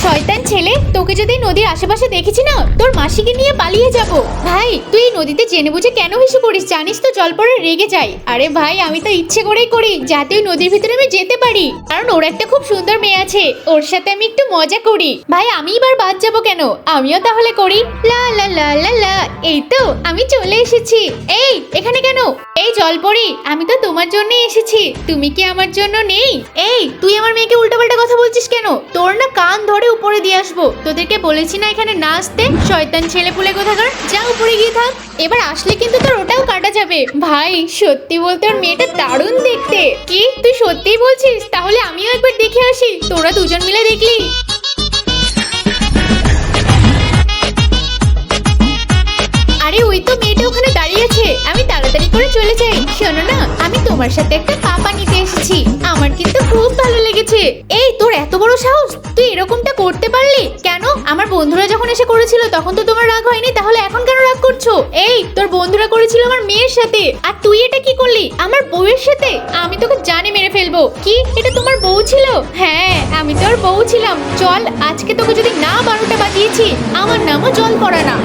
শয়তান ছেলে, তোকে যদি নদীর আশেপাশে দেখেছি না, তোর মাসিকে নিয়ে পালিয়ে যাব। ভাই তুই এই নদীতে জেনে বুঝে কেন হিসু করিস? জানিস তো জল পড়ে রেগে যায়। আরে ভাই আমি তো ইচ্ছে করেই করি যাতে ওই নদীর ভিতরে আমি যেতে পারি, কারণ ওর একটা খুব সুন্দর মেয়ে আছে, ওর সাথে আমি একটু মজা করি। ভাই আমি এবার বাদ যাবো কেন, আমিও তাহলে করি। লা লা লা লা লা, এই তো আমি চলে এসেছি। এই এখানে কেন? এই জলপরি, আমি তো তোমার জন্যই এসেছি, তুমি কি আমার জন্য নেই? এই তুই আমার মেয়েকে উল্টাপাল্টা কথা বলছিস কেন? তোর না কান ধরে উপরে দিয়ে আসবো। তোদেরকে বলেছি না এখানে না আসতে, শয়তান ছেলে পুলে কোথাকার। যা উপরে গিয়ে থাক, এবার আসলে কিন্তু তোর ওটাও কাটা যাবে। ভাই সত্যি বলতে ওর মেয়েটা দারুণ দেখতে। কি তুই সত্যিই বলছিস? তাহলে আমিও একবার দেখে আসি, তোরা দুজন মিলে দেখলি। আরে ওই তো মেয়েটা ওখানে দাঁড়িয়ে আছে, আমি তাড়াতাড়ি করে চলে যাই। শোনো না, আমি তোমার সাথে একটা পাপা নিতে এসেছি, আমার কিন্তু খুব ভালো লেগেছে। এই তোর এত বড় সাহস, তুই এরকমটা করতে পারলি কেন? আমার বন্ধুরা যখন এসে করেছিল তখন তো তোমার রাগ হয়নি, তাহলে এখন কেন রাগ করছো? এই তোর বন্ধুরা করেছিল আমার মেয়ের সাথে, আর তুই এটা কি করলি আমার বউয়ের সাথে? আমি তোকে জানে মেরে ফেলবো। কি এটা তোমার বউ ছিল? হ্যাঁ আমি তোর বউ ছিলাম। চল আজকে তোকে যদি না 12টা বাজিয়েছি, আমার নামও জল পড়া না।